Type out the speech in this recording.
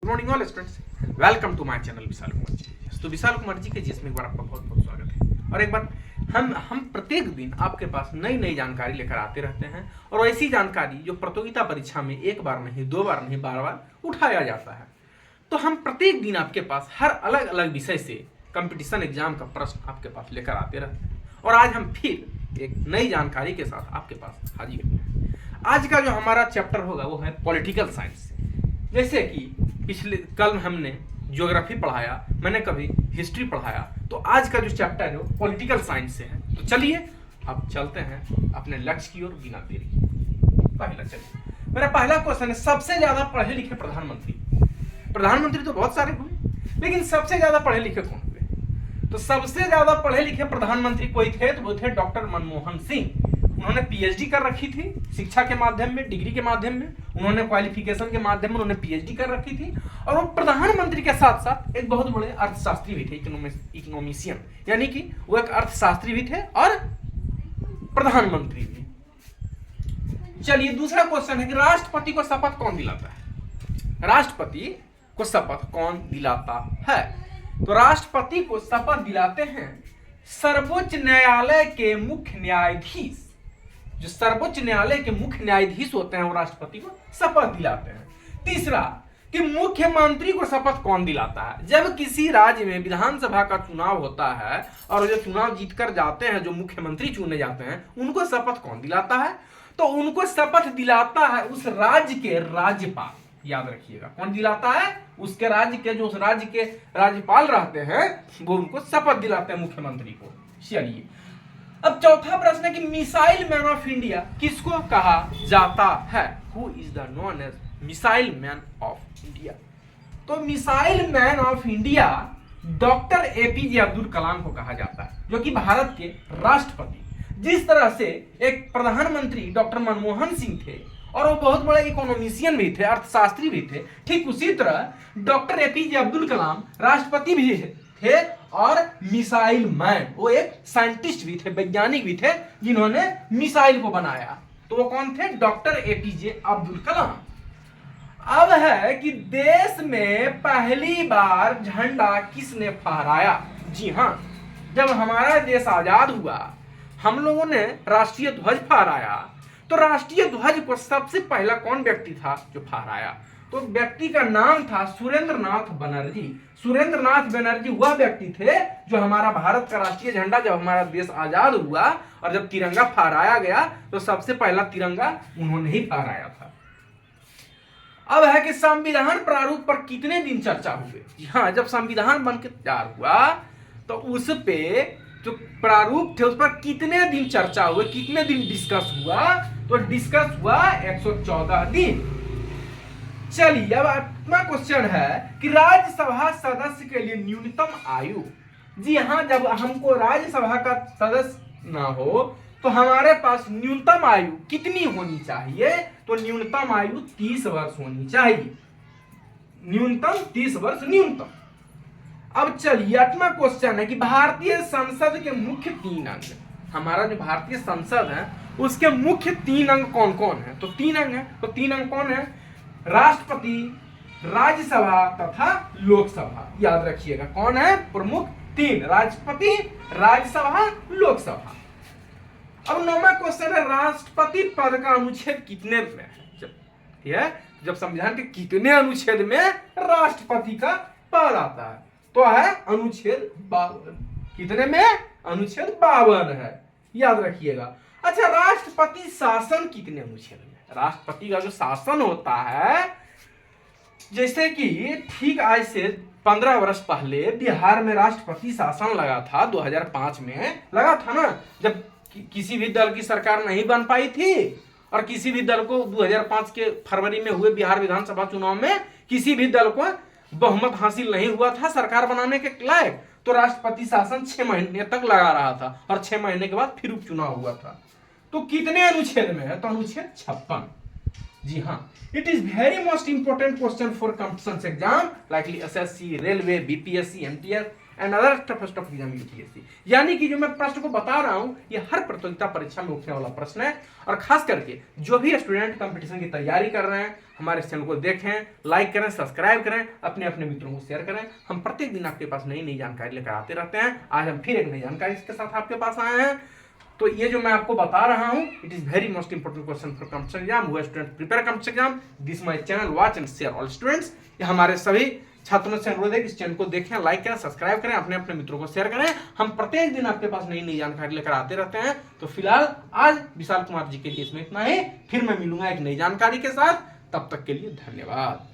Good morning all students, welcome to my channel Vishal Kumar ji. तो विशाल कुमार जी के जिसमें एक बार आपका बहुत बहुत स्वागत है। और एक बार हम प्रत्येक दिन आपके पास नई नई जानकारी लेकर आते रहते हैं और ऐसी जानकारी जो प्रतियोगिता परीक्षा में एक बार नहीं, दो बार नहीं, बार बार उठाया जाता है। तो हम प्रत्येक दिन आपके पास हर अलग अलग विषय से कंपटीशन एग्जाम का प्रश्न आपके पास लेकर आते रहते हैं। और आज हम फिर एक नई जानकारी के साथ आपके पास हाजिर हैं। आज का जो हमारा चैप्टर होगा वो है पॉलिटिकल साइंस। जैसे कि पिछले कल हमने ज्योग्राफी पढ़ाया, मैंने कभी हिस्ट्री पढ़ाया, तो आज का जो चैप्टर है वो पॉलिटिकल साइंस से है। तो चलिए अब चलते हैं अपने लक्ष्य की ओर बिना देरी। मेरा पहला क्वेश्चन है, सबसे ज्यादा पढ़े लिखे प्रधानमंत्री। प्रधानमंत्री तो बहुत सारे हुए, लेकिन सबसे ज्यादा पढ़े लिखे कौन हुए? तो सबसे ज्यादा पढ़े लिखे प्रधानमंत्री कोई थे तो वो थे डॉक्टर मनमोहन सिंह। उन्होंने पीएचडी कर रखी थी शिक्षा के माध्यम में, डिग्री के माध्यम में, उन्होंने क्वालिफिकेशन के माध्यम में उन्होंने पीएचडी कर रखी थी। और वो प्रधानमंत्री के साथ साथ एक बहुत बड़े अर्थशास्त्री भी थे, इकोनॉमिशियन, यानी कि वो एक अर्थशास्त्री भी थे और प्रधानमंत्री भी। चलिए दूसरा क्वेश्चन है कि राष्ट्रपति को शपथ कौन दिलाता है? राष्ट्रपति को शपथ कौन दिलाता है? तो राष्ट्रपति को शपथ दिलाते हैं सर्वोच्च न्यायालय के मुख्य न्यायाधीश। जो सर्वोच्च न्यायालय के मुख्य न्यायाधीश होते हैं वो राष्ट्रपति को शपथ दिलाते हैं। तीसरा कि मुख्यमंत्री को शपथ कौन दिलाता है? जब किसी राज्य में विधानसभा का चुनाव होता है और जो चुनाव जीतकर जाते हैं, जो मुख्यमंत्री चुने जाते हैं, उनको शपथ कौन दिलाता है? तो उनको शपथ दिलाता है उस राज्य के राज्यपाल। याद रखिएगा, कौन दिलाता है? उसके राज्य के, जो उस राज्य के राज्यपाल रहते हैं वो उनको शपथ दिलाते हैं मुख्यमंत्री को। चलिए अब चौथा प्रश्न है कि मिसाइल मैन ऑफ इंडिया किसको कहा जाता है? Who is the known as missile man of India? तो missile man of India doctor APJ Abdul Kalam को कहा जाता है, जो कि भारत के राष्ट्रपति। जिस तरह से एक प्रधानमंत्री डॉक्टर मनमोहन सिंह थे और वो बहुत बड़े इकोनॉमिशियन भी थे, अर्थशास्त्री भी थे, ठीक उसी तरह डॉक्टर एपीजे अब्दुल कलाम राष्ट्रपति भी थे और मिसाइल मैन, वो एक साइंटिस्ट भी थे, वैज्ञानिक भी थे, जिन्होंने मिसाइल को बनाया। तो वो कौन थे? डॉक्टर एपीजे अब्दुल कलाम। अब है कि देश में पहली बार झंडा किसने फहराया? जी हाँ, जब हमारा देश आजाद हुआ हम लोगों ने राष्ट्रीय ध्वज फहराया। तो राष्ट्रीय ध्वज को सबसे पहला कौन व्यक्ति था जो फहराया? तो व्यक्ति का नाम था सुरेंद्र नाथ बनर्जी। सुरेंद्र नाथ बनर्जी वह व्यक्ति थे जो हमारा भारत का राष्ट्रीय झंडा, जब हमारा देश आजाद हुआ और जब तिरंगा फहराया गया तो सबसे पहला तिरंगा उन्होंने ही फहराया था। अब है कि संविधान प्रारूप पर कितने दिन चर्चा हुए? जी हाँ, जब संविधान बनकर तैयार हुआ तो उस पे जो प्रारूप थे उस पर कितने दिन चर्चा हुए, कितने दिन डिस्कस हुआ? तो डिस्कस हुआ 114 दिन। चलिए अब अपना क्वेश्चन है कि राज्यसभा सदस्य के लिए न्यूनतम आयु। जी हाँ, जब हमको राज्यसभा का सदस्य ना हो तो हमारे पास न्यूनतम आयु कितनी होनी चाहिए? तो न्यूनतम आयु 30 वर्ष होनी चाहिए। न्यूनतम 30 वर्ष न्यूनतम। अब चलिए अठवां क्वेश्चन है कि भारतीय संसद के मुख्य 3 अंग। हमारा जो भारतीय संसद है उसके मुख्य 3 अंग कौन कौन है? तो 3 अंग है। तो 3 अंग कौन है? राष्ट्रपति, राज्यसभा तथा लोकसभा। याद रखिएगा कौन है प्रमुख 3? राष्ट्रपति, राज्यसभा, लोकसभा। अब 9वां क्वेश्चन है राष्ट्रपति पद का अनुच्छेद कितने में है? जब संविधान के कितने अनुच्छेद में राष्ट्रपति का पद आता है? तो है अनुच्छेद 52। कितने में? अनुच्छेद 52 है, याद रखिएगा। अच्छा, राष्ट्रपति शासन कितने अनुच्छेद में? राष्ट्रपति का जो शासन होता है, जैसे कि ठीक आज से 15 वर्ष पहले बिहार में राष्ट्रपति शासन लगा था, 2005 में लगा था ना, जब किसी भी दल की सरकार नहीं बन पाई थी और किसी भी दल को 2005 के फरवरी में हुए बिहार विधानसभा चुनाव में किसी भी दल को बहुमत हासिल नहीं हुआ था सरकार बनाने के लायक, तो राष्ट्रपति शासन 6 महीने तक लगा रहा था और 6 महीने के बाद फिर उपचुनाव हुआ था। तो कितने अनुच्छेद में है? तो अनुच्छेद 56। जी हाँ, it is very most important question for competition exam likely SSC, railway, BPSC, MTS and other toughest of exam UPSC. यानी कि जो मैं प्रश्न को बता रहा हूं ये हर प्रतियोगिता परीक्षा में उठने वाला प्रश्न है। और खास करके जो भी स्टूडेंट कंपटीशन की तैयारी कर रहे हैं हमारे इस चैनल को देखें, लाइक करें, सब्सक्राइब करें, अपने अपने मित्रों को शेयर करें। हम प्रत्येक दिन आपके पास नई नई जानकारी लेकर आते रहते हैं। आज हम फिर एक नई जानकारी के साथ आपके पास आए हैं। तो ये जो मैं आपको बता रहा हूं it is very most important question for competition exam. Who student prepare competition exam, this my channel, watch and share all students. ये हमारे सभी छात्रों से अनुरोध है कि इस चैनल को देखें, लाइक करें, सब्सक्राइब करें, अपने अपने मित्रों को शेयर करें। हम प्रत्येक दिन आपके पास नई नई जानकारी लेकर आते रहते हैं। तो फिलहाल आज विशाल कुमार जी के लिए इसमें इतना ही। फिर मैं मिलूंगा एक नई जानकारी के साथ। तब तक के लिए धन्यवाद।